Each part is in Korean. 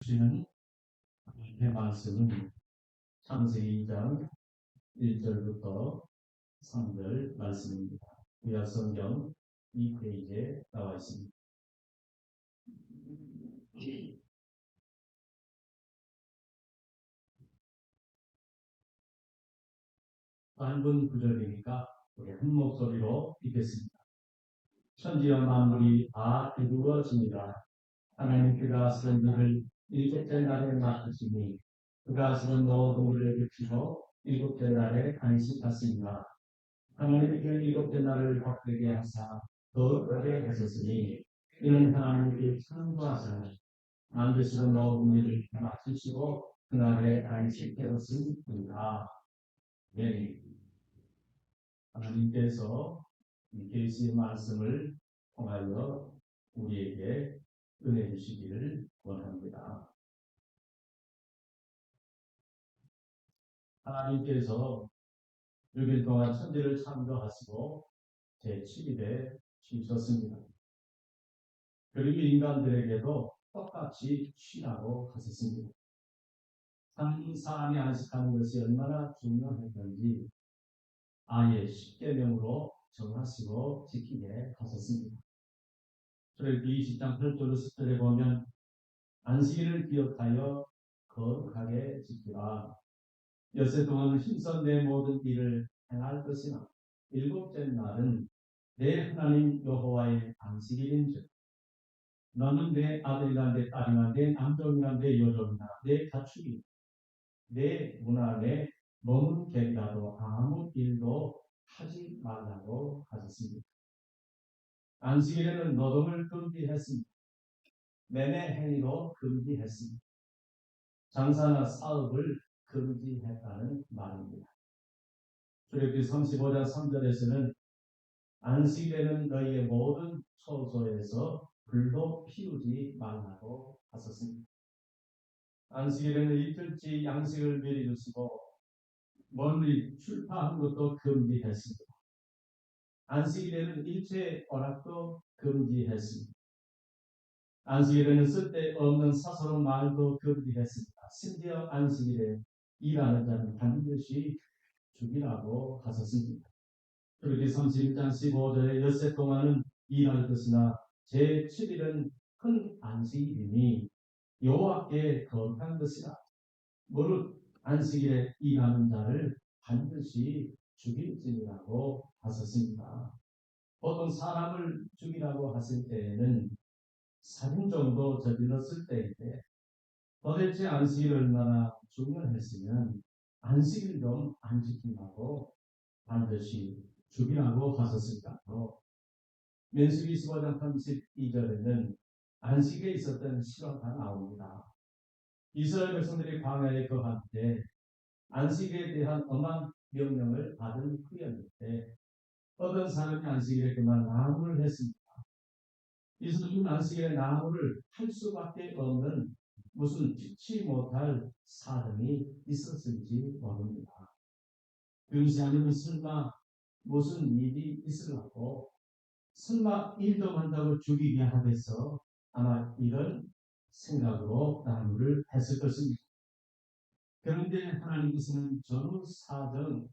주시는 하나님의 말씀은 창세기 2장 1절부터 3절 말씀입니다. 구약성경 2페이지에 나와 있습니다. 짧은 구절이니까 우리 한 목소리로 읽겠습니다. 천지와 만물이 다 이루어집니다. 하나님께서 선들을 일곱째 날에 맡으시니 그가 선 모든 일을 그치고 일곱째 날에 안식하시니라. 하나님께서 일곱째 날을 복되게 하사 거룩하게 하셨으니 이는 하나님께 창조하사 만드시는 모든 일을 마치시고 그날에 안식하셨습니다. 네. 하나님께서 이 계시의 말씀을 통하여 우리에게 은혜 주시기를 원합니다. 하나님께서 6일 동안 천지를 창조하시고 제7일에 쉬셨습니다. 그리고 인간들에게도 똑같이 쉬라고 하셨습니다. 사람이 안식하는 것이 얼마나 중요했는지 아예 십계명으로 정하시고 지키게 하셨습니다. 출애굽기 20장 8절 10절에 보면 안식일을 기억하여 거룩하게 지키라. 엿새 동안 힘써 내 모든 일을 행할 것이나 일곱째 날은 내 하나님 여호와의 안식일인즉 너는 내 아들이나 내 딸이나 내 남종이나 내 여종이나 내 가축이 내 문 안에 머문 객이라도 아무 일도 하지 말라고 하셨습니다. 안식일에는 노동을 금지했습니다. 매매 행위도 금지했습니다. 장사나 사업을 금지했다는 말입니다. 출애굽기 35장 3절에서는 안식일에는 너희의 모든 처소에서 불도 피우지 말라고 하셨습니다. 안식일에는 이틀째 양식을 미리 주시고 멀리 출파한 것도 금지했습니다. 안식일에는 일체 오락도 금지했습니다. 안식일에는 쓸데없는 사소한 말도 금지했습니다. 심지어 안식일에 일하는 자는 반드시 죽이라고 하셨습니다. 그렇게 31장 15절에 엿새 동안은 일할 것이나 제7일은 큰 안식일이니 여호와께 거룩한 것이라. 무릇 안식일에 일하는 자를 반드시 죽일지니라고 하셨습니다. 보통 사람을 죽이라고 하실 때에는 살인 정도 저질렀을 때인데 도대체 안식일이 얼마나 중요했으면 안식일 좀 안 지킨다고 반드시 죽이라고 하셨을까요? 민수기 25장 32절에는 안식에 있었던 실화가 나옵니다. 이스라엘 백성들이 광야에 거할 때 안식에 대한 엄한 명령을 받은 후였는데 어떤 사람이 안식일에 그만 나무를 했습니다. 이 사람은 안식일에 나무를 할 수밖에 없는 무슨 피치 못할 사정이 있었을지 모릅니다. 그것이 아니면 설마 무슨 일이 있으려고 설마 일도 한다고 죽이게 하겠어 아마 이런 생각으로 나무를 했을 것입니다. 그런데 하나님께서는 전후 사정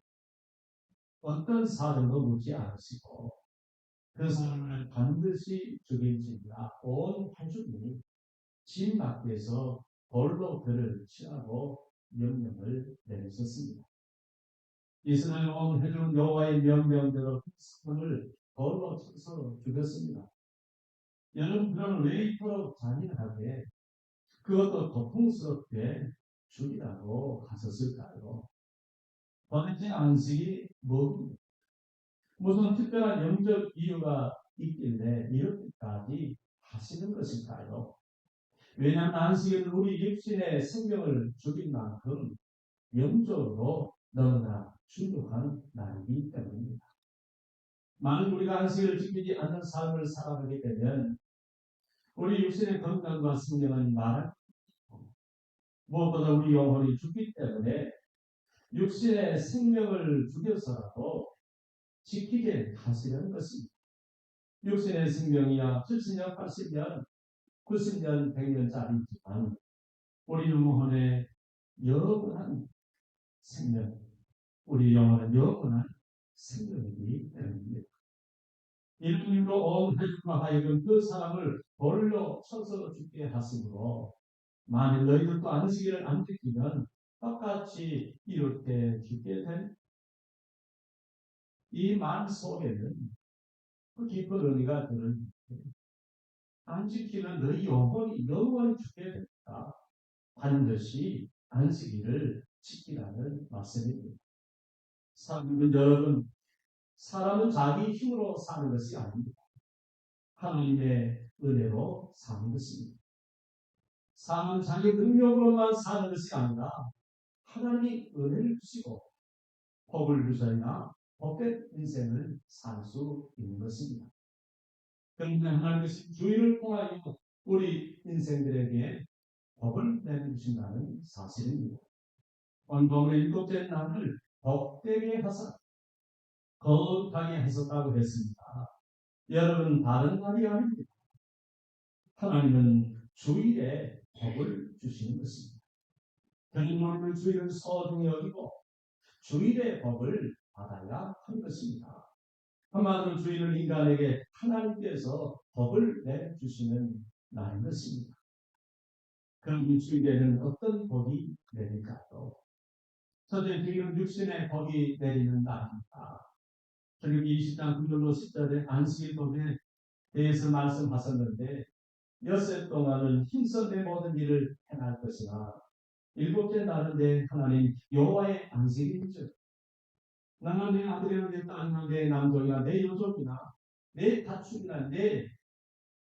어떤 사정도 묻지 않으시고 그 사람을 반드시 죽일지니라 온 회중이 집 밖에서 돌로 그를 치라고 명령을 내리셨습니다. 이스라엘 온 회중은 여호와의 명령대로 그 사람을 돌로 쳐서 죽였습니다. 여러분 그러면 왜 이토록 잔인하게 그것도 고통스럽게 죽이라고 하셨을까요? 도대체 안식이 뭡니까? 무슨 특별한 영적 이유가 있길래 이렇게까지 하시는 것일까요? 왜냐하면 안식일은 우리 육신의 생명을 죽인 만큼 영적으로 너무나 중요한 날이기 때문입니다. 만약 우리가 안식일을 지키지 않는 삶을 살아가게 되면 우리 육신의 건강과 생명은 말할 무엇보다 우리 영혼이 죽기 때문에 육신의 생명을 죽여서라도 지키게 하시려는 것입니다. 육신의 생명이야 70년, 80년, 90년, 100년짜리지만 우리 영혼의 영원한 생명, 우리 영혼은 영원한 생명이기 때문입니다. 이런 이유로 온 하나님과 하여금 그 사람을 돌로 쳐서 죽게 하심으로 만일 너희들도 안식일을 안 지키면 똑같이 이렇게 죽게 된 이 말 속에는 그 깊은 의미가 드는 안 지키면 너희 영원히 죽게 된다. 반드시 안식일을 지키라는 말씀입니다. 여러분, 사람은 자기 힘으로 사는 것이 아닙니다. 하나님의 은혜로 사는 것입니다. 사람은 자기 능력으로만 사는 것이 아니라 하나님이 은혜를 주시고 복을 주셔야 복된 인생을 살 수 있는 것입니다. 그런데 하나님께서 주의를 통하여 우리 인생들에게 복을 내주신다는 사실입니다. 오늘 일곱째 날을 복되게 하사 거룩하게 하셨다고 했습니다. 여러분 다른 말이 아닙니다. 하나님은 주일에 복을 주시는 것입니다. 그는 주일을 소중히 여기고 주일의 법을 받아야 하는 것입니다. 한마디로 주일은 인간에게 하나님께서 법을 내주시는 날인 것입니다. 그럼 주일에는 어떤 법이 내릴까요? 첫째, 주일은 육신의 법이 내리는 날입니다. 그리고 20장 9절로 10절에 안식일 법에 대해서 말씀하셨는데 엿새 동안은 힘써 내 모든 일을 행할 것이나 일곱째 날은 내 하나님 여호와의 안식일이죠. 나는 내 아들이나 내 딸이나 내 남종이나 내 여종이나 내 가축이나 내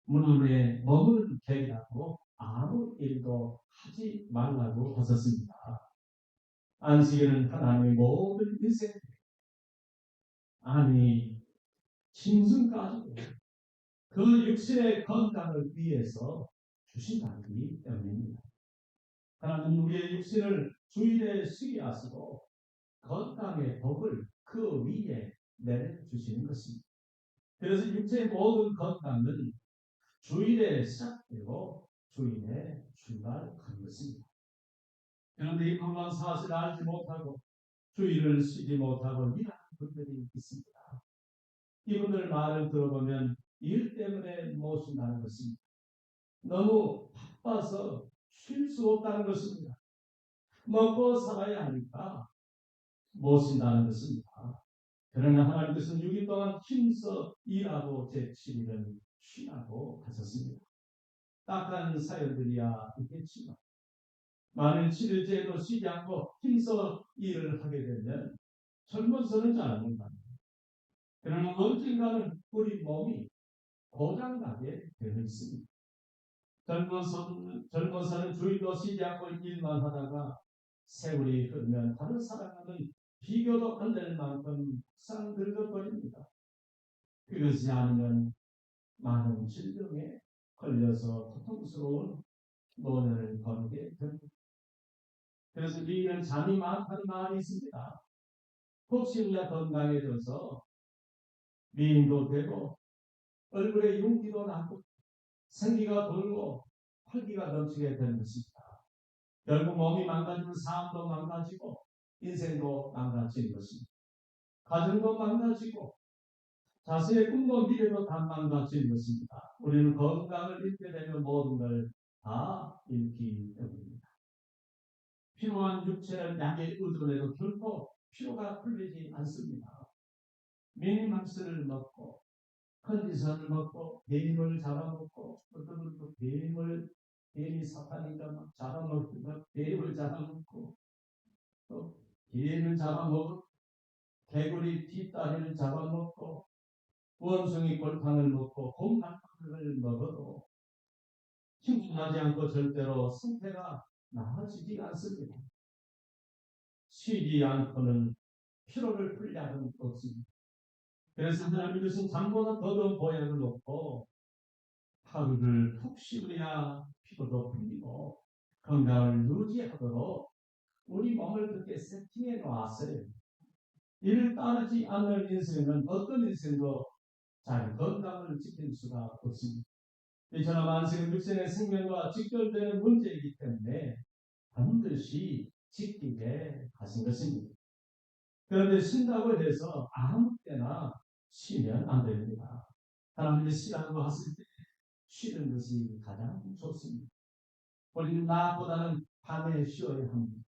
문안에 머무는 객이라고 아무 일도 하지 말라고 하셨습니다. 안식일은 하나님의 모든 인생 아니 짐승까지도 그 육신의 건강을 위해서 주신 날이기 때문입니다. 하나님 우리의 육신을 주일에 쉬게 하시고 건강의 복을 그 위에 내려주시는 것입니다. 그래서 육체의 모든 건강은 주일에 시작되고 주일에 출발하는 것입니다. 그런데 이 놀라운 사실을 알지 못하고 주일을 쉬지 못하고 일하는 분들이 있습니다. 이분들 말을 들어보면 일 때문에 못 쉰다는 것입니다. 너무 바빠서 쉴 수 없다는 것입니다. 먹고 살아야 하니까 못 쉰다는 것입니다. 그러나 하나님께서는 6일 동안 힘써 일하고 제7일은 쉬라고 하셨습니다. 딱한 사연들이야 있겠지만 만일 7일째에도 쉬지 않고 힘써 일을 하게 되면 젊어서는 잘 못합니다. 그러나 언젠가는 우리 몸이 고장나게 되어 있습니다. 젊어서는 주일도 쉬지 않고 일만 하다가 세월이 흐르면 다른 사람과는 비교도 안 될 만큼 상 늙어버립니다. 그것이 아니면 많은 질병에 걸려서 고통스러운 노년을 거두게 됩니다. 그래서 우리는 잠이 많다는 말이 있습니다. 혹시 우리가 건강해져서 미인도 되고 얼굴에 윤기도 나고 생기가 돌고 활기가 넘치게 되는 것입니다. 결국 몸이 망가지면 삶도 망가지고 인생도 망가지는 것입니다. 가정도 망가지고 자신의 꿈도 미래도 다 망가지는 것입니다. 우리는 건강을 잃게 되면 모든 걸 다 잃기 때문입니다. 필요한 육체를 약에 의존해도 결코 피로가 풀리지 않습니다. 미니막스를 먹고 컨디션을 먹고 게임을 잡아먹고 어떤 분도 게임이 사탄이니까 잡아먹고 게임을 잡아먹고 또 게임을 잡아먹고 개구리 뒷다리를 잡아먹고 원숭이 골탕을 먹고 곰탕을 먹어도 힘나지 않고 절대로 상태가 나아지지 않습니다. 쉬지 않고는 피로를 풀 약은 없습니다. 그래서 하나님께서는 잠보다 더더욱 보약을 놓고 하루를 푹 쉬어야 피로도 풀리고 건강을 유지하도록 우리 몸을 그렇게 세팅해 놓았어요. 이를 따르지 않는 인생은 어떤 인생도 잘 건강을 지킬 수가 없습니다. 이처럼 안식은 육신의 생명과 직결되는 문제이기 때문에 반드시 지키게 하신 것입니다. 그런데 쉰다고 해서 아무 때나 쉬면 안 됩니다. 사람들이 쉬라고 하실 때 쉬는 것이 가장 좋습니다. 우리는 낮보다는 밤에 쉬어야 합니다.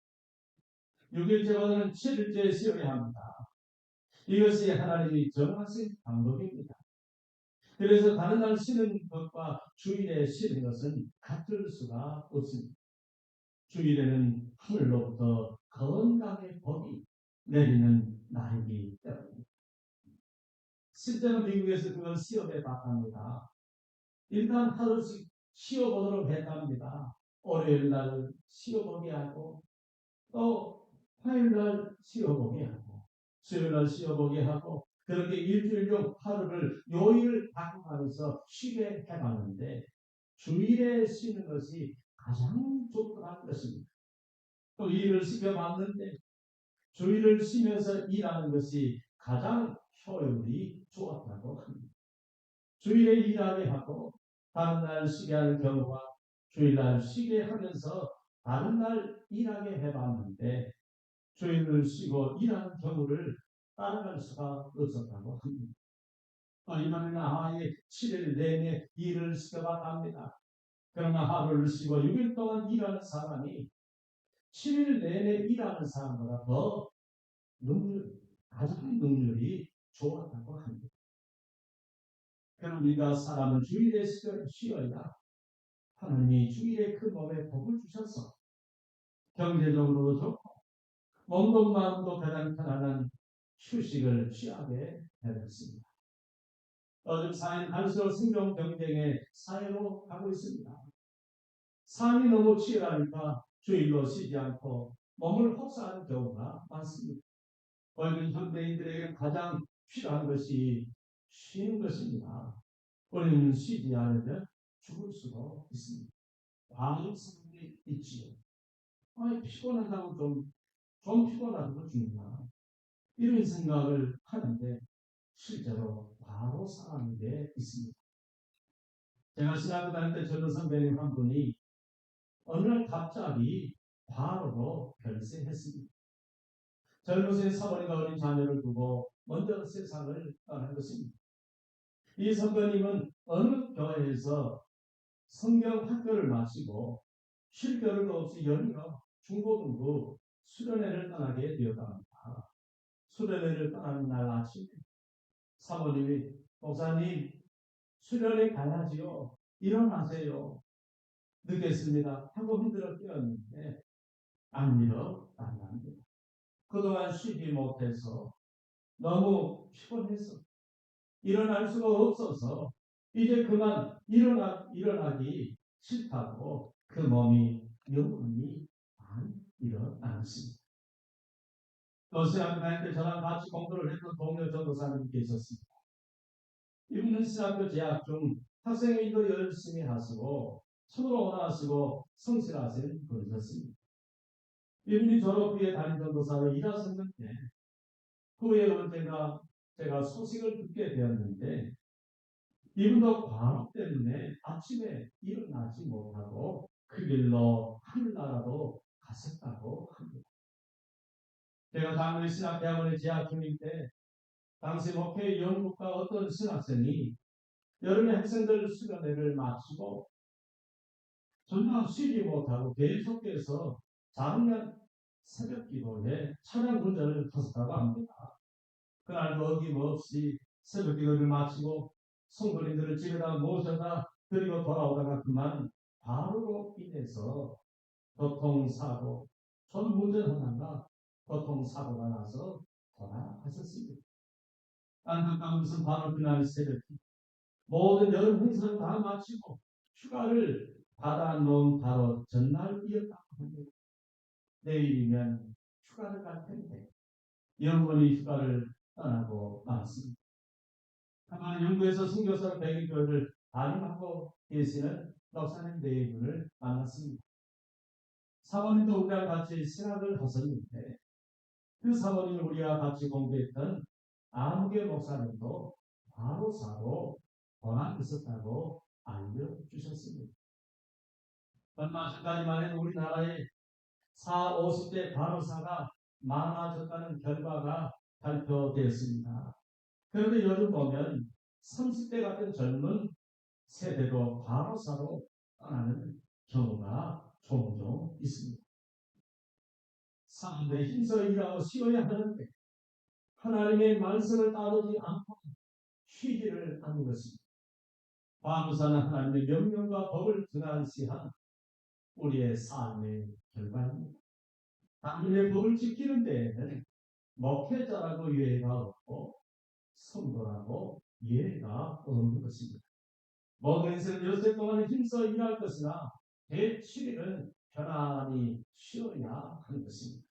6일째보다는 7일째에 쉬어야 합니다. 이것이 하나님이 정하신 방법입니다. 그래서 다른 날 쉬는 것과 주일에 쉬는 것은 같을 수가 없습니다. 주일에는 하늘로부터 건강의 법이 내리는 날이기 때문입니다. 실제로 미국에서 그걸 시험에 봤답니다. 일단 하루씩 쉬어보도록 했답니다. 월요일 날 쉬어보게 하고 또 화요일 날 쉬어보게 하고 수요일 날 쉬어보게 하고 그렇게 일주일용 하루를 요일을 바꿔가면서 쉬게 해봤는데 주일에 쉬는 것이 가장 좋다는 것입니다. 또 일을 시켜봤는데 주일을 쉬면서 일하는 것이 가장 효율이 좋았다고 합니다. 주일에 일하게 하고 다른 날 쉬게 하는 경우와 주일날 쉬게 하면서 다른 날 일하게 해봤는데 주일을 쉬고 일하는 경우를 따라갈 수가 없었다고 합니다. 이번에는 아예 7일 내내 일을 시켜봤답니다. 그러나 하루를 쉬고 6일 동안 일하는 사람이 7일 내내 일하는 사람보다 더 가장 능률이 좋았다고 합니다. 그러니까 사람은 주일에 쉬어야 하나님이 주일에 그 몸에 복을 주셔서 경제적으로도 좋고 몸도 마음도 가장 편안한 휴식을 취하게 되었습니다. 요즘 사회는 갈수록 생존 경쟁의 사회로 가고 있습니다. 삶이 너무 치열하니까 주일로 쉬지 않고 몸을 혹사하는 경우가 많습니다. 오늘 현대인들에게 가장 필요한 것이 쉬는 것입니다. 우리는 쉬지 않으면 죽을 수도 있습니다. 많은 사람들이 있지요. 피곤하다고 좀 피곤하다고 죽나. 이런 생각을 하는데 실제로 바로 상하는 게 있습니다. 제가 신학교 다닐 때 젊은 선배님 한 분이 어느 날 갑자기 과로로 별세했습니다. 젊으신 사모님과 어린 자녀를 두고 먼저 세상을 떠난 것입니다. 이 선배님은 어느 교회에서 성경 학교를 마치고 쉴 겨를도 없이 연이어 중고등부 수련회를 떠나게 되었답니다. 수련회를 떠나는 날 아침에 사모님이 목사님 수련회 가야지요. 일어나세요. 늦겠습니다. 하고 흔들어 깨었는데 안 일어납니다. 그동안 쉬지 못해서 너무 피곤해서 일어날 수가 없어서 이제 그만 일어나기 싫다고 그 몸이 영원히 안 일어났습니다. 또 신학교 다닐 때 저랑 같이 공부를 했던 동료 전도사님이 계셨습니다. 이분은 신학교 재학 중 학생회의도 열심히 하시고 손으로 원하시고 성실하신 분이셨습니다. 이분이 졸업 후에 담임 전도사로 일하셨는데 그 후에 언젠가 제가 소식을 듣게 되었는데 이분도 과로 때문에 아침에 일어나지 못하고 그 길로 하늘나라로 갔었다고 합니다. 제가 당시 신학대학원에 재학 중일 때 당시 목회 영국과 어떤 신학생이 여름에 학생들 수련회를 마치고 전혀 쉬지 못하고 계속해서 작년 새벽 기도에 차량 운전을 하셨다고 합니다. 그날도 어김없이 새벽 기도를 마치고 성도님들을 집에다 모셔다 드리고 돌아오다가 그만 과로로 인해서 교통사고, 전운전하다가 교통사고가 나서 돌아가셨습니다. 안타까운 것은 바로 그날 새벽 모든 여름 행사를 다 마치고 휴가를 받아놓은 바로 전날이었다고 합니다. 내일이면 휴가를 갈 텐데 영원히 휴가를 떠나고 말았습니다. 다만 영국에서 선교사로 백일교회를 담임하고 계시는 목사님 네 분을 만났습니다. 사모님도 우리와 같이 신학을 하셨는데 그 사모님을 우리와 같이 공부했던 아무개 목사님도 바로사로 고난 있었다고 알려주셨습니다. 얼마 전까지만 해도 우리나라에 50대 간호사가 많아졌다는 결과가 발표되었습니다. 그런데 요즘 보면 30대 같은 젊은 세대도 간호사로 떠나는 경우가 종종 있습니다. 사람들이 힘써 일하고 쉬어야 하는데 하나님의 말씀을 따르지 않고 쉬지를 않는 것입니다. 간호사는 하나님의 명령과 법을 등한시한 우리의 삶의 결과입니다. 하나님의 법을 지키는 데에는 목회자라고 예외가 없고 성도라고 예외가 없는 것입니다. 모든 인생 여세 동안 힘써 일할 것이나 제7일은 편안히 쉬어야 하는 것입니다.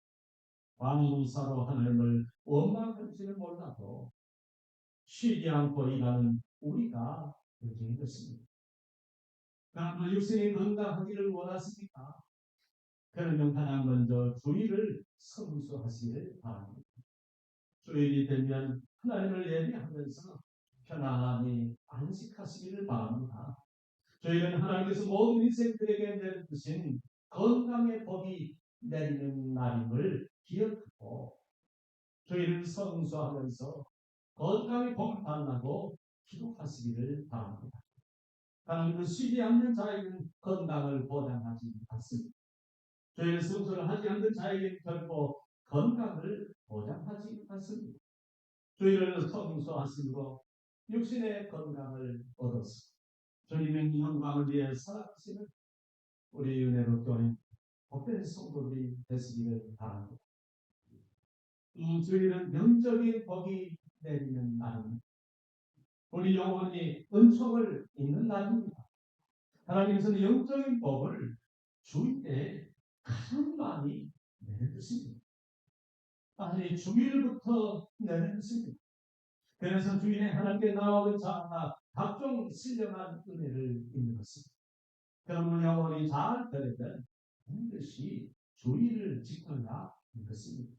간호사로 하나님을 원망할지는 몰라도 쉬지 않고 일하는 우리가 문제인 것입니다. 그러나 육신이 건강하기를 원하십니까? 그러면 가장 먼저 주일을 성수하시기를 바랍니다. 주일이 되면 하나님을 예배하면서 편안히 안식하시기를 바랍니다. 주일은 하나님께서 모든 인생들에게 내려주신 건강의 법이 내리는 날임을 기억하고 주일을 성수하면서 건강의 복을 받는다고 기록하시기를 바랍니다. 하나님은 쉬지 않는 자에게는 건강을 보장하지 않습니다. 주일 성수를 하지 않는 자에게는 결코 건강을 보장하지 않습니다. 주일을 성수하시고 육신의 건강을 얻어서 주님의 영광을 위해 살아가시는 우리 은혜로 교회 복된 성도들이 되시기를 바랍니다. 이 주일은 영적인 복이 내리는 날입니다. 우리 영혼이 은총을 입는 날입니다. 하나님께서는 영적인 복을 주일에 가장 많이 내려주십니다. 아니 주일부터 내려주십니다. 그래서 주일에 하나님께 나오는 자가 각종 신령한 은혜를 입는 것입니다. 그러면 영혼이 잘 되려면 반드시 주일을 지켜야 하는 것입니다.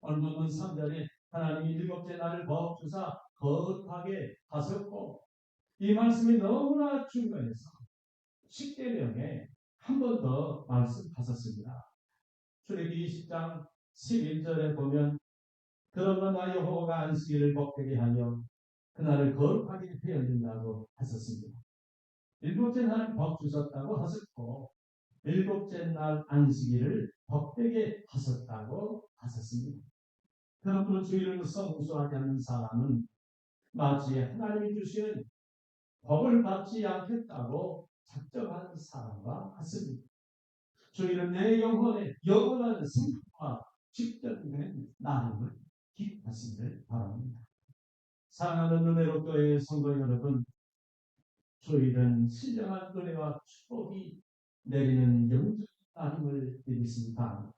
얼마 전 3절에 하나님이 일곱째 날을 법주사 거룩하게 하셨고 이 말씀이 너무나 중요해서 10계명에 한 번 더 말씀하셨습니다. 출애굽기 20장 11절에 보면 그러나 여호와가 안식일을 복되게 하며 그날을 거룩하게 되어준다고 하셨습니다. 일곱째 날 복 주셨다고 하셨고 일곱째 날 안식일을 복되게 하셨다고 하셨습니다. 그러므로 주일을 성수하지 않는 사람은 마치 하나님이 주시는 복을 받지 않겠다고 작정한 사람과 같습니다. 주일은 내 영혼의 영원한 승리와 직접된 나름을 기억하시기를 바랍니다. 사랑하는 은혜로 교회의 성도 여러분, 주일은 신령한 은혜와 축복이 내리는 영적인 날임을 믿으시기 바랍니다.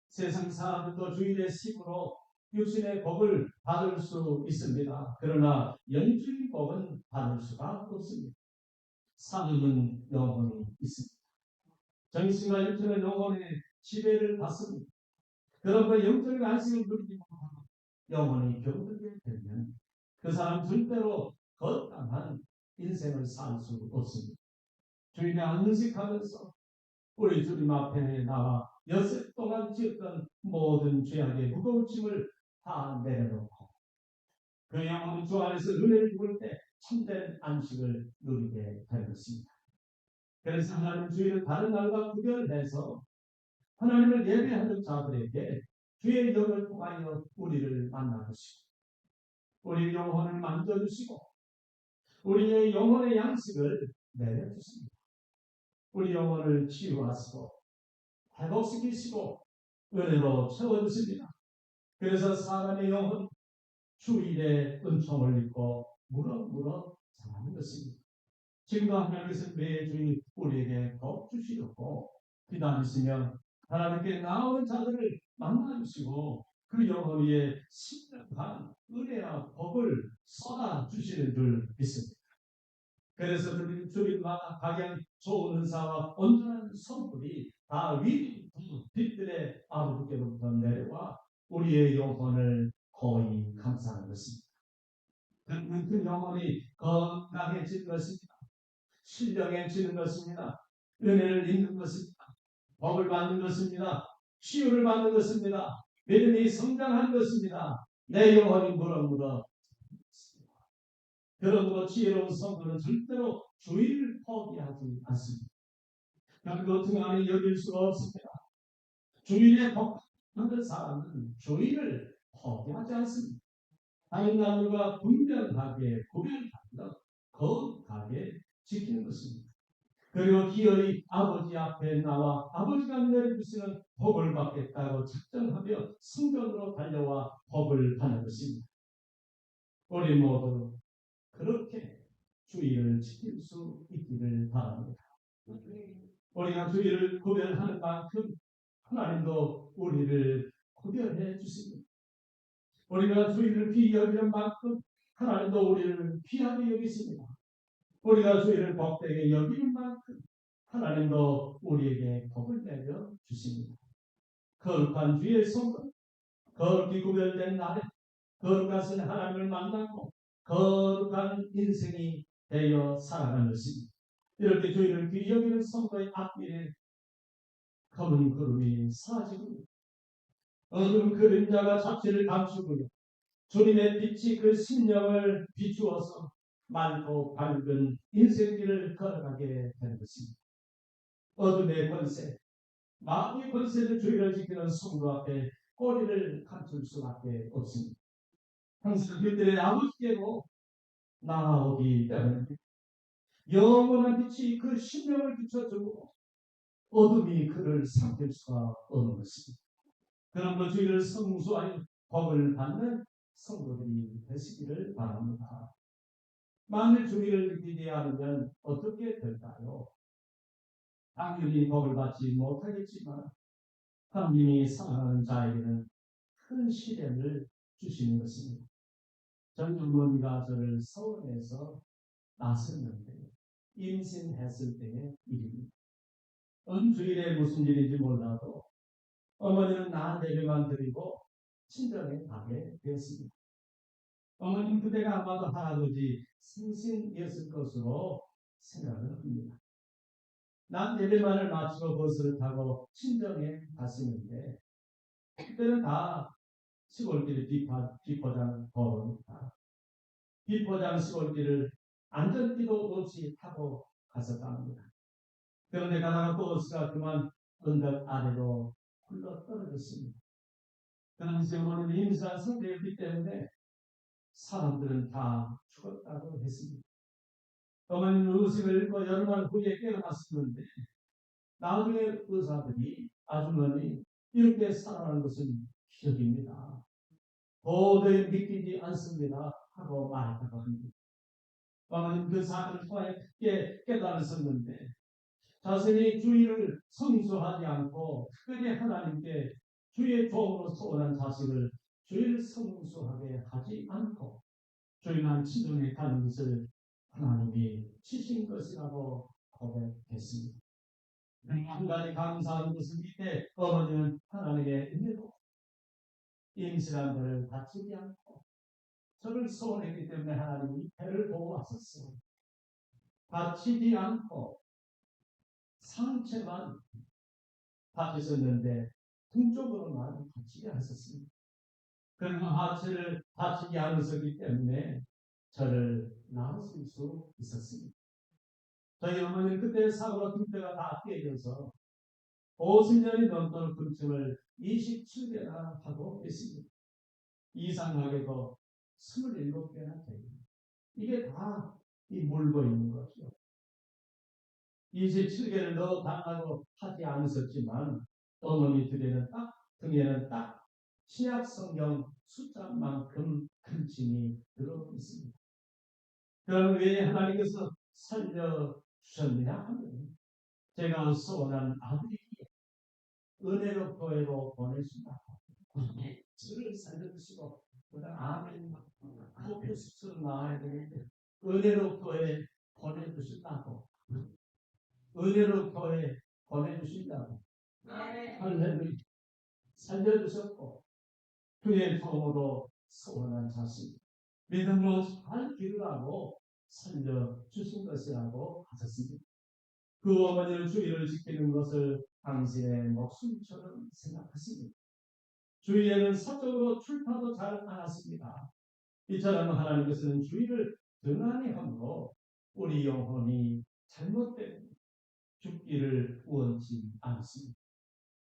세상 사람들도 주일의 식으로 육신의 복을 받을 수 있습니다. 그러나 영적인 복은 받을 수가 없습니다. 삶은 영혼이 있습니다. 정신과 육체는 영혼의 지배를 받습니다. 그러나 영적인 안식을 누리지 못하고 영혼이 병들게 되면 그 사람 절대로 건강한 인생을 살 수 없습니다. 주일에 안식하면서 우리 주님 앞에 나와 여섯 동안 지었던 모든 죄악의 무거운 짐을 다 내려놓고 그 영혼이 주 안에서 은혜를 입을 때 참된 안식을 누리게 될 것입니다. 그래서 하나님 주일을 다른 날과 구별해서 하나님을 예배하는 자들에게 주의 영을 통하여 우리를 만나주시고 우리 영혼을 만져주시고 우리의 영혼의 양식을 내려주십니다. 우리 영혼을 치유하시고 회복시키시고 은혜로 채워주십니다. 그래서 사람의 영혼 주일에 은총을 입고 무럭무럭 자라는 것입니다. 지금도 하나님께서 매주일 우리에게 복 주시려고 기다리시며 하나님께 나오는 자들을 만나주시고 그 영혼 위에 신령한 은혜와 복을 쏟아주시는 줄 믿습니다. 그래서 주일마다 각양 좋은 은사와 온전한 선물이 다 위부터 빛들의 아버지께로부터 내려와 우리의 영혼을 거의 감싸는 것입니다. 그 영혼이 건강해질 것입니다. 신령해지는 것입니다. 은혜를 입는 것입니다. 복을 받는 것입니다. 치유를 받는 것입니다. 믿음이 성장한 것입니다. 내 영혼이 물어물어. 그러므로 지혜로운 성도는 절대로 주의를 포기하지 않습니다. 결국 등한히 여길 수가 없습니다. 주의에 복하는 사람은 주의를 포기하지 않습니다. 다른 나무가 분명하게 구별하며 거룩하게 지키는 것입니다. 그리고 기어이 아버지 앞에 나와 아버지가 내려주시는 복을 받겠다고 작정하며 성전으로 달려와 복을 받는 것입니다. 우리 모두 그렇게 주의를 지킬 수 있기를 바랍니다. 우리가 주의를 구별하는 만큼 하나님도 우리를 구별해 주십니다. 우리가 주의를 귀히 여기는 만큼 하나님도 우리를 귀하게 여기십니다. 우리가 주의를 복되게 여기는 만큼 하나님도 우리에게 복을 내려 주십니다. 거룩한 주의 성도, 거룩히 구별된 날에 거룩하신 하나님을 만나고 거룩한 인생이 되어 살아가는 것입니다. 이렇게 주의를 귀히 여기는 성도의 앞길에 검은 구름이 사라지고 어두운 그림자가 자취를 감추고요. 주님의 빛이 그 심령을 비추어서 맑고 밝은 인생길을 걸어가게 되는 것입니다. 어둠의 권세, 마귀의 권세를 주의를 지키는 성도 앞에 꼬리를 감출 수밖에 없습니다. 항상 그들의 아버지께로 나아오기 때문에 영원한 빛이 그 심령을 비춰주고 어둠이 그를 삼킬 수가 없는 것입니다. 그러므로 주의를 성수하여 복을 받는 성도들이 되시기를 바랍니다. 만일 주의를 느끼지 않으면 어떻게 될까요? 당연히 복을 받지 못하겠지만 하나님이 사랑하는 자에게는 큰 시련을 주시는 것입니다. 전 어머니가 저를 서울에서 낳았는데 임신했을 때의 일입니다. 어느 주일에 무슨 일인지 몰라도 어머니는 나 예배만 드리고 친정에 가게 되었습니다. 어머님 그대가 아마도 할아버지 생신이었을 것으로 생각을 합니다. 난 예배만을 마치고 버스를 타고 친정에 갔었는데 그때는 다 시골길이 비포장 도로입니다. 비포장 시골길을 안전띠도 없이 타고 갔었답니다. 그런데 가다가 버스가 그만 언덕 아래로 굴러 떨어졌습니다. 그런데 어머니는 임신한 상태였기 때문에 사람들은 다 죽었다고 했습니다. 어머니는 의식을 잃고 여름날 후에 깨어났었는데 나중에 의사들이 아주머니 이렇게 살아나는 것은 기적입니다. 도저히 믿기지 않습니다 하고 말했다고 합니다. 어머니는 그 사건을 통해 크게 깨달았었는데 자신이 주의를 성수하지 않고 특별히 하나님께 주의 종으로 소원한 자식을 주의를 성수하게 하지 않고 주인한 친정에 가는 것을 하나님이 치신 것이라고 고백했습니다. 한 가지 감사한 것은 이때 어머니는 하나님의 은혜로 임신한 것을 다치지 않고 저를 소원했기 때문에 하나님이 배를 보호하셨어요. 다치지 않고 상체만 다쳤었는데 등쪽으로만 다치지 않았습니다. 그러나 하체를 다치지 않으셨기 때문에 저를 낳으실 수 있었습니다. 저희 어머니는 그때 사고로 등뼈가 다 깨져서 50년이 넘도록 금침을 27개나 하고 있습니다. 이상하게도 27개나 됩니다. 이게 다 이 물고 있는 거죠. 27개를 더 달라고 하지 않으셨지만 어머니 등에는 딱 신약 성경 숫자만큼 금침이 들어 있습니다. 그럼 왜 하나님께서 살려주셨느냐 하면 제가 소원한 아들이기에 은혜로 교회로 보내신다. 저를 살려주시고 아멘 코피스트 나와야 되는데 은혜로 교회 보내주신다고 은혜로 교회 보내주신다고 할렐루야 살려주셨고 그의 통으로 소원한 자식 믿음으로 잘 기르라고 살려주신 것이라고 하셨습니다. 그 어머니를 주의를 지키는 것을 당신의 목숨처럼 생각하십니다. 주위에는 사적으로 출타도 잘 안 하십니다. 이처럼 하나님께서는 주의를 등한히 함으로 우리 영혼이 잘못된 죽기를 원치 않습니다.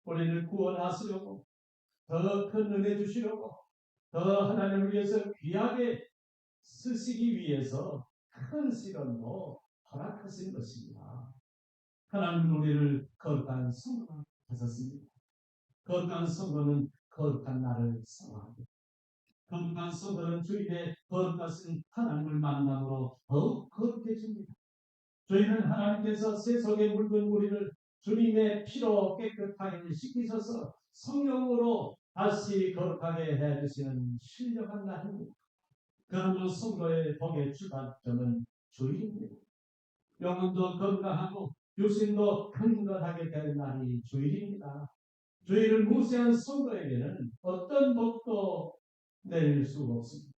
우리를 구원하시려고 더 큰 은혜 주시려고 더 하나님을 위해서 귀하게 쓰시기 위해서 큰 시련도 허락하신 것입니다. 하나님은 우리를 거룩한 성도로 하셨습니다. 거룩한 성도는 거룩한 나를 사랑합니다. 거룩한 성도는 주님의 거룩하신 하나님을 만남으로 더욱 거룩해집니다. 저희는 하나님께서 세속에 물든 우리를 주님의 피로 깨끗하게 씻기셔서 성령으로 다시 거룩하게 해주시는 신령한 날입니다. 그러므로 성도의 복의 출발점은 주일입니다. 영혼도 건강하고 육신도 건강하게 되는 날이 주일입니다. 주일을 무시한 성도에게는 어떤 복도 내릴 수 없습니다.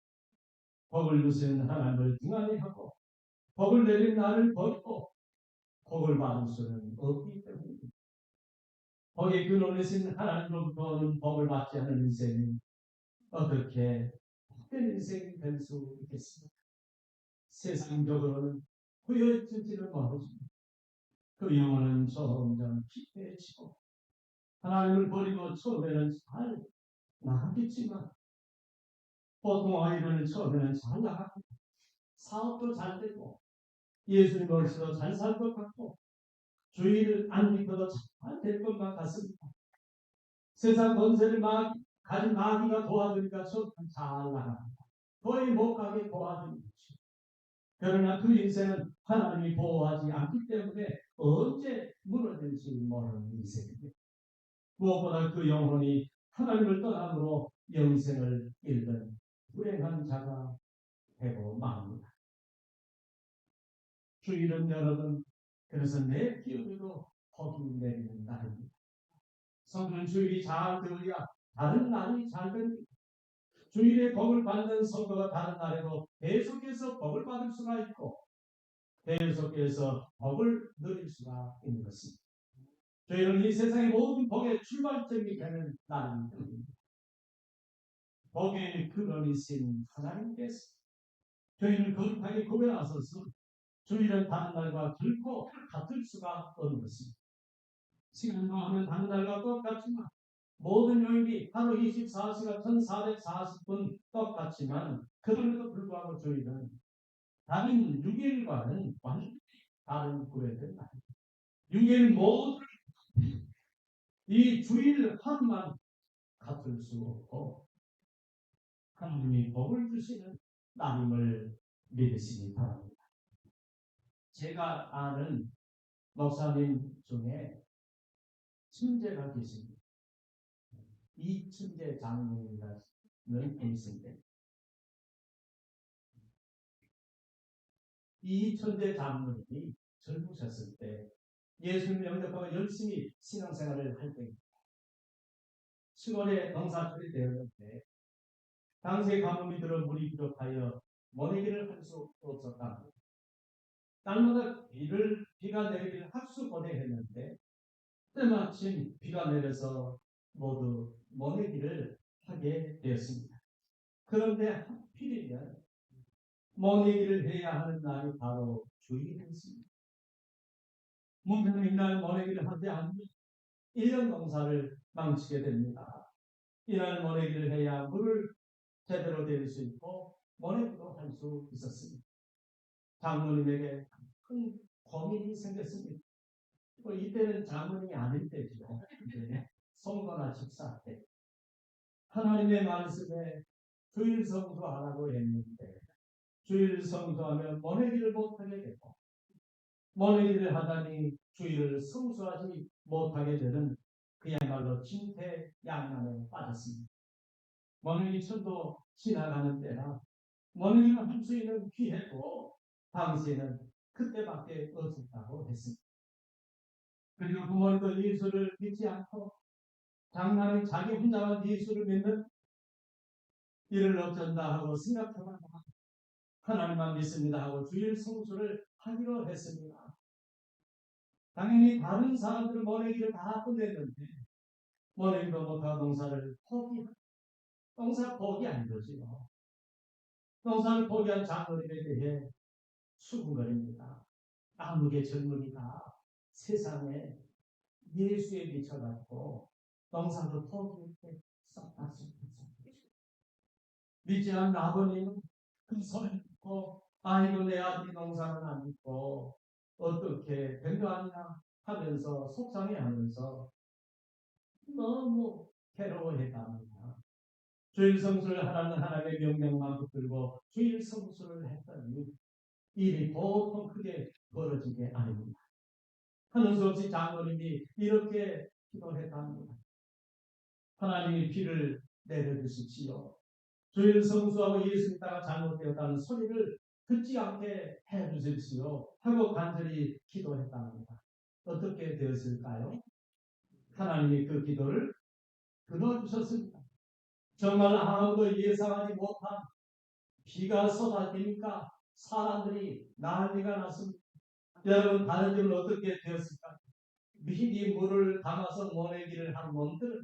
복을 주시는 하나님을 등한히 하고 복을 내린 나를 버리고 복을 받을 수는 없기 때문입니다. 복의 근원이신 하나님으로부터는 복을 받지 않은 인생이 어떻게 복된 인생이 될 수 있겠습니까? 세상적으로는 후회지지를 모르지만 그 영혼은 점점 피폐해지고 하나님을 버리고 처음에는 잘 나가겠지만 보통 아이들은 처음에는 잘 나가고 사업도 잘 되고 예수님 없이도 잘 살 것 같고 주의를 안 지켜도 잘 될 것만 같습니다. 세상 권세를 가진 마귀가 도와주니까 처음엔 잘 나갑니다. 거의 못 가게 도와주는 것이죠. 그러나 그 인생은 하나님이 보호하지 않기 때문에 언제 무너질지 모르는 인생입니다. 무엇보다 그 영혼이 하나님을 떠남으로 영생을 잃는 불행한 자가 되고 맙니다. 주일은 여러분, 그래서 내 기업에도 복이 내리는 날입니다. 성도는 주일이 잘 되어야 다른 날이 잘 됩니다. 주일에 복을 받는 성도가 다른 날에도 계속해서 복을 받을 수가 있고 계속해서 복을 누릴 수가 있는 것입니다. 저희는 이 세상의 모든 복의 출발점이 되는 날입니다. 복의 근원이신 하나님께서 저희를 거룩하게 구별하셔서 주일은 다른 날과 결코 같을 수가 없는 것입니다. 시간도 하면 다른 날과 똑같지만 모든 요일이 하루 24시간 1440분 똑같지만 그럼에도 불구하고 주일은 다른 6일과는 완전히 다른 구별된 날입니다. 6일 모두 이 주일 하루만 같을 수 없고 하나님이 복을 주시는 날임을 믿으시기 바랍니다. 제가 아는 목사님 중에 천재가 계십니다. 이천재 장로님이라는 분이신데 이 천재 장로님이 젊으셨을 때 예수님 영접하고 열심히 신앙생활을 할 때입니다. 7월에 병사철이 되었는데 당시에 가뭄이 들어 물이 부족하여 모내기를 할 수 없었답니다. 날마다 비가 내리기를 합수고대했는데 때마침 비가 내려서 모두 모내기를 하게 되었습니다. 그런데 하필이면 모내기를 해야 하는 날이 바로 주일이었습니다. 문제는 이날 모내기를 하지 않으면 1년 농사를 망치게 됩니다. 이날 모내기를 해야 물을 제대로 드릴 수 있고 모내기도 할 수 있었습니다. 장로님에게 큰 고민이 생겼습니다. 이때는 장로님이 아닐 때죠. 성도나 집사 때 하나님의 말씀에 주일 성수하라고 했는데 주일 성수하면 모내기를 못하게 되고 모내기를 하다니 주일을 성수하지 못하게 되는 그야말로 진퇴양난에 빠졌습니다. 모내기철도 지나가는 때라 모내기를 할 수 있는 기회도 당시에는 그때밖에 없었다고 했습니다. 그리고 부모님도 예수를 믿지 않고 장남이 자기 혼자만 예수를 믿는 이를 어쩐다 하고 생각하다가 하나님만 믿습니다 하고 주일 성수를 하기로 했습니다. 당연히 다른 사람들은 모내기를 다 끝냈는데 모내기도 못하고 농사를 농사 포기 안 거지요. 농사를 포기한 장로님에 대해 수군거립니다. 아무개 젊은이가 세상에 예수에 미쳐가지고 농사를 포기했대. 썩다 믿지 않는 아버님은 그 소리를 듣고 아이고 내 아들이 농사는 안 짓고 어떻게 된 거 아니냐 하면서 속상해하면서 너무 괴로워했답니다. 주일 성수를 하라는 하나님의 명령만 붙들고 주일 성수를 했더니 일이 보통 크게 벌어진 게 아닙니다. 하는 수 없이 장로님이 이렇게 기도했답니다. 하나님이 비를 내려주십시오. 주일 성수하고 예수 믿다가 잘못되었다는 소리를 듣지 않게 해주십시오. 하고 간절히 기도했답니다. 어떻게 되었을까요? 하나님이 그 기도를 들어주셨습니다. 정말 아무도 예상하지 못한 비가 쏟아지니까 사람들이 난리가 났습니다. 여러분 다른 집은 어떻게 되었을까? 미리 물을 담아서 모내기를 한 놈들은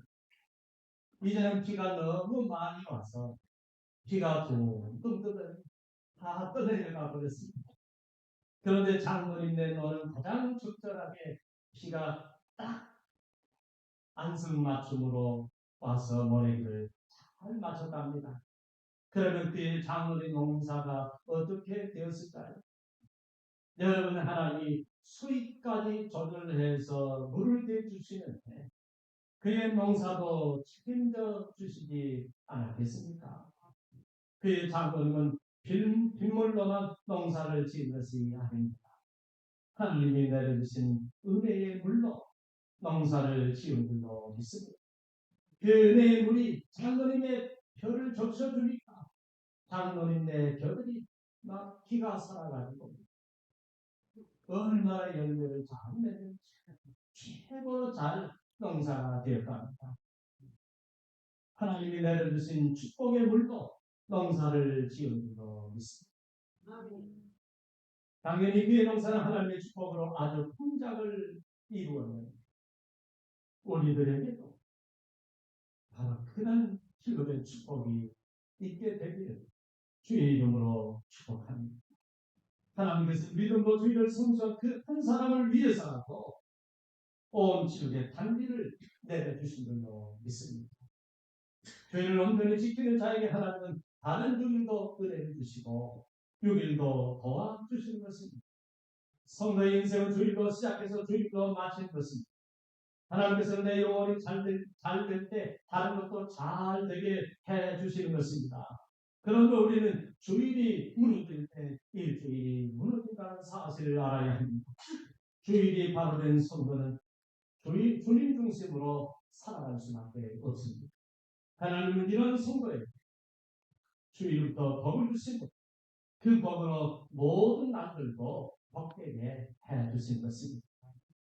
이제는 비가 너무 많이 와서 비가 둥둥 떠더니 다 떠내려가 버렸습니다. 그런데 장로님네 너는 가장 적절하게 비가 딱 안성맞춤으로 와서 모내기를 잘 맞췄답니다. 그러면 그의 장로님 농사가 어떻게 되었을까요? 여러분 하나님이 수익까지 조절해서 물을 대주시는데 그의 농사도 책임져 주시지 않았겠습니까? 그의 장로님은 빗물로만 농사를 지은 것이 아닙니다. 하나님이 내려주신 은혜의 물로 농사를 지은 줄로 믿습니다. 그 은혜의 물이 장로님의 벼를 적셔주니까 장로님의 벼들이 막 기가 살아가지고 얼마나 열매를 잘 맺는 최고 잘 농사가 되었답니다. 하나님이 내려주신 축복의 물로 농사를 지은 줄로 믿습니다. 당연히 그의 농사는 하나님의 축복으로 아주 풍작을 이루었는데 우리들에게도 바로 그런 기업의 축복이 있게 되기를 주의 이름으로 축복합니다. 하나님께서 믿음으로 주의를 성수한 그 한 사람을 위해서라도 온 지역에 단비를 내려주신 줄로 믿습니다. 주의를 온전히 지키는 자에게 하나님은 다른 6일도 은혜를 주시고 6일도 도와주시는 것입니다. 성도의 인생은 주일로 시작해서 주일로 마치는 것입니다. 하나님께서 내 영혼이 잘될 때 다른 것도 잘 되게 해주시는 것입니다. 그런데 우리는 주일이 무너질 때 일주일이 무너진다는 사실을 알아야 합니다. 주일이 바로 된 성도는 주님 중심으로 살아갈 수밖에 없습니다. 하나님은 이런 성도에게 주일부터 복을 주시고 그 복으로 모든 날들도 복되게 해주신 것입니다.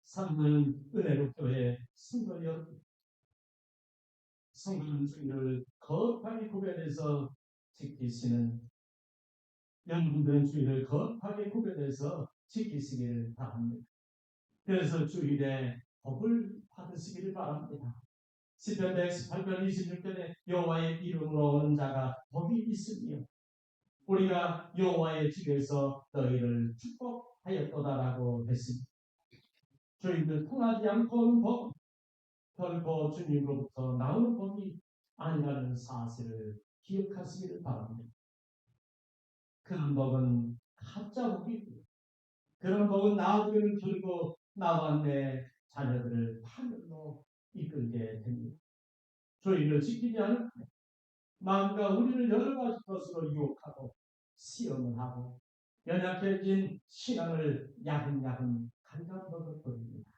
사랑하는 은혜로 교회 성도 여러분, 성도는 주일을 거룩하게 구별해서 지키시는 여러분들은 주일을 거룩하게 구별해서 지키시기를 바랍니다. 그래서 주일에 복을 받으시기를 바랍니다. 시편 118편 26절에 여호와의 이름으로 오는 자가 복이 있으며 우리가 여호와의 집에서 너희를 축복하였도다라고 했습니다. 주인들 통하지 않고 오는 복, 결코 주님으로부터 나오는 복이 아니라는 사실을 기억하시기를 바랍니다. 그런 복은 가짜 복이고 그런 복은 나중에는 결국 나와 내 자녀들을 하늘로 이끌게 됩니다. 주인을 지키지 않을 때 마음과 우리를 여러 가지 것으로 유혹하고 시험을 하고 연약해진 신앙을 야금야금 갉아먹어버립니다.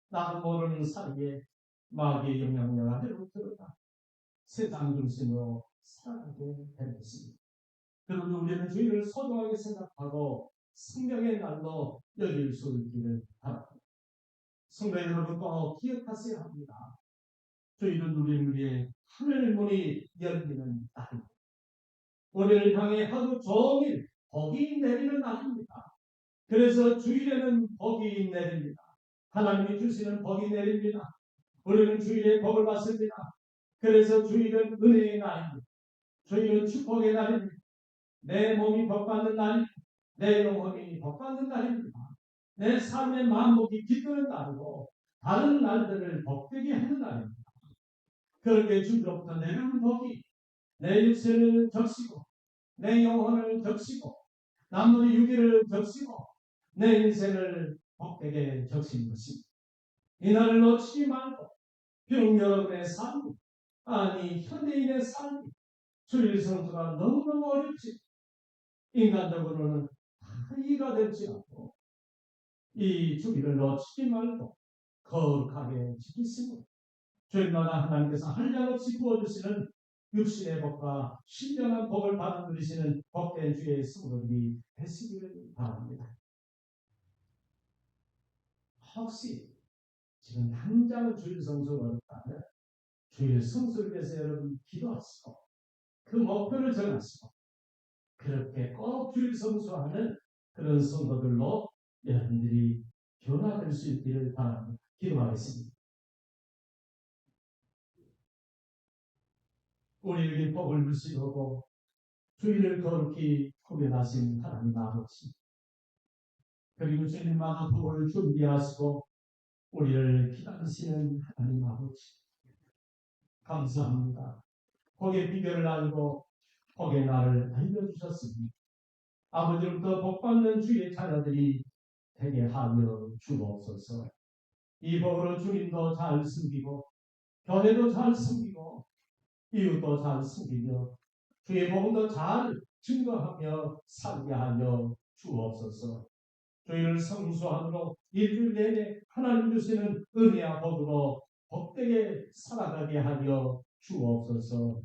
나도 모르는 사이에 마귀의 영향력 아래로 들어가 세상 중심으로 살아가게 되는 것입니다. 그러면 우리는 주의를 소중하게 생각하고 생명의 날로 여길 수 있기를 바랍니다. 성도 여러분 꼭 기억하셔야 합니다. 주일은 우리의 하늘 문이 열리는 날입니다. 우리를 향해 하루 종일 복이 내리는 날입니다. 그래서 주일에는 복이 내립니다. 하나님이 주시는 복이 내립니다. 우리는 주일에 복을 받습니다. 그래서 주일은 은혜의 날입니다. 주일은 축복의 날입니다. 내 몸이 복받는 날입니다. 내 영혼이 복받는 날입니다. 내 삶의 만복이 기쁘는 날이고 다른 날들을 복되게 하는 날입니다. 그렇게 주로부터 내려오는 복이 내 육체를 적시고 내 영혼을 적시고 남의 유기를 적시고 내 인생을 복되게 적시는 것입니다. 이 날을 놓치지 말고 비록 여러분의 삶이 아니 현대인의 삶이 주일 성수가 너무너무 어렵지 인간적으로는 다 이해가 되지 않고 이 주기를 놓치지 말고 거룩하게 지키시고 주일마다 하나님께서 한량없이 부어주시는 육신의 복과 신령한 복을 받아 누리시는 복된 주의 성도들이 되시기를 바랍니다. 혹시 지금 당장 주일 성수가 어렵다면 주일 성수를 위해서 여러분 기도하시고 그 목표를 정하시고 그렇게 꼭 주일 성수하는 그런 성도들로 여러분들이 변화될 수 있기를 바랍니다. 기도하겠습니다. 우리에게 복을 주시고 주일을 거룩히 구별하신 하나님 아버지 그리고 주님마다 복을 준비하시고 우리를 기다리시는 하나님 아버지 감사합니다. 복의 비결을 알고 복의 날을 알려주셨습니다. 아버지로부터 복받는 주의 자녀들이 되게 하여 주옵소서. 이 복으로 주님도 잘 섬기고 교회도 잘 섬기고 이웃도 잘 섬기며 주의 복음도 잘 증거하며 살게 하여 주옵소서. 주의를 성수함으로 일주일 내내 하나님 주시는 은혜와 복으로 복되게 살아가게 하여 주옵소서.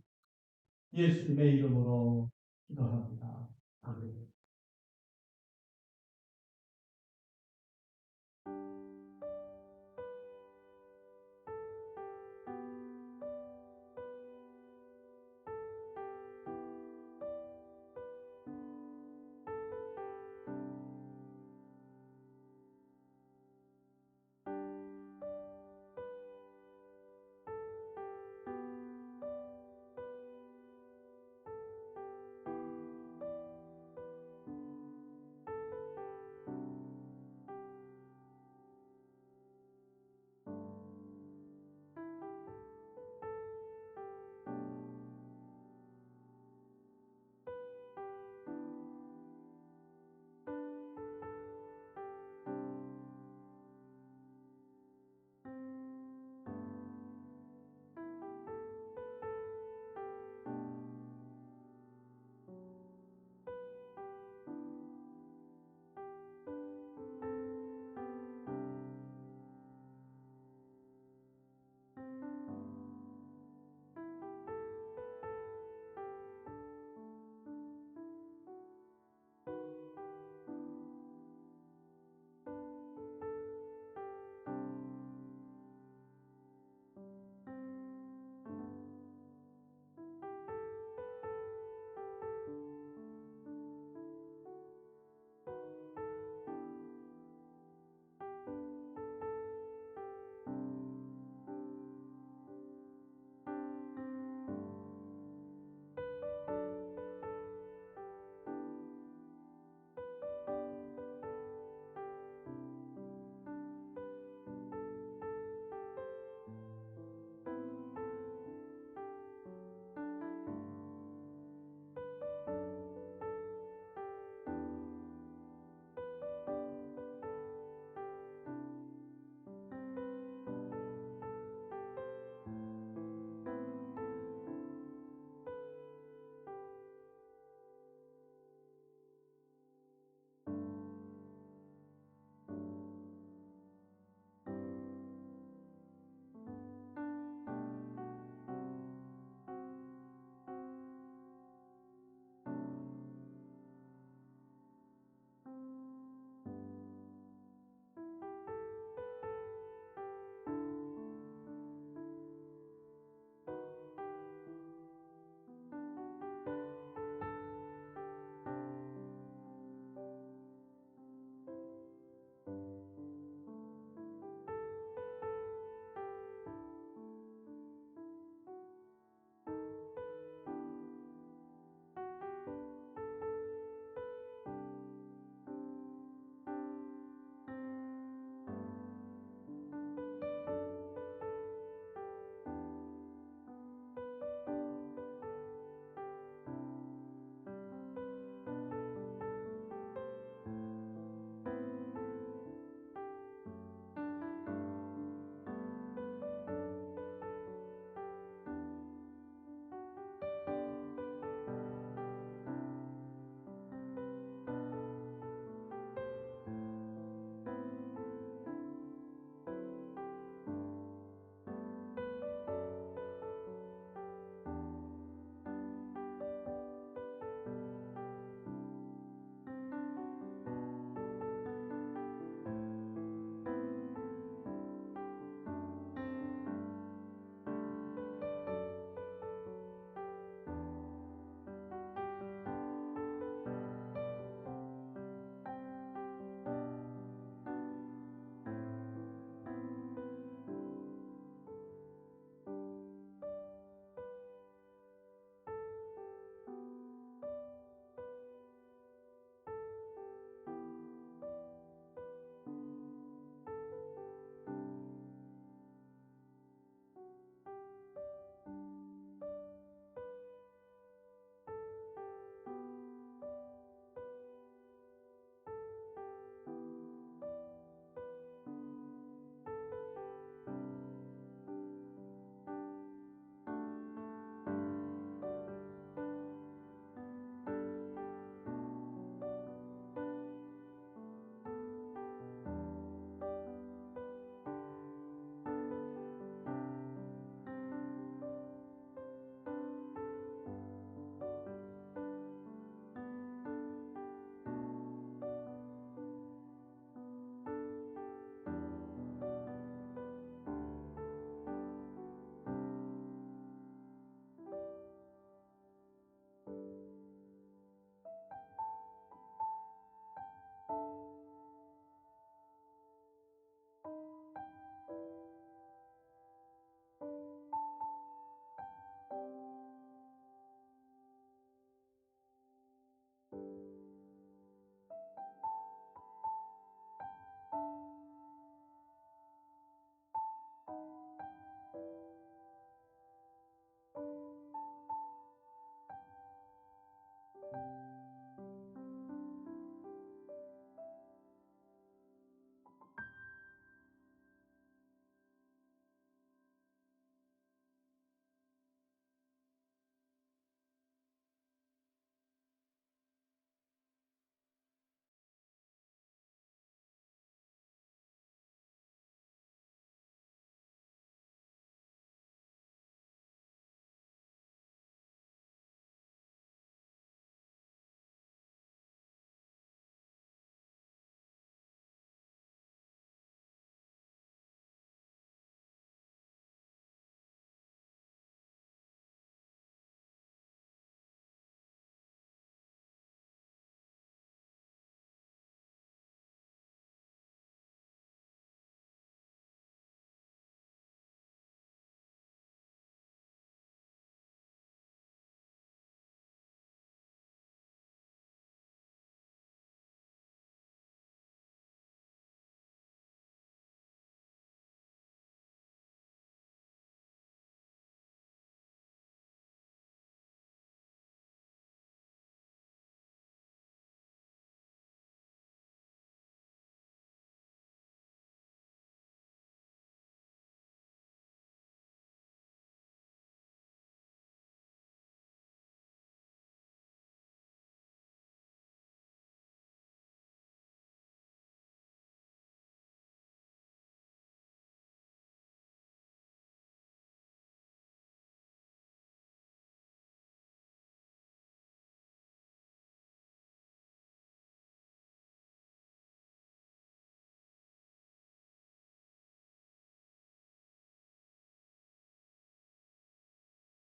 예수님의 이름으로 기도합니다. 아멘.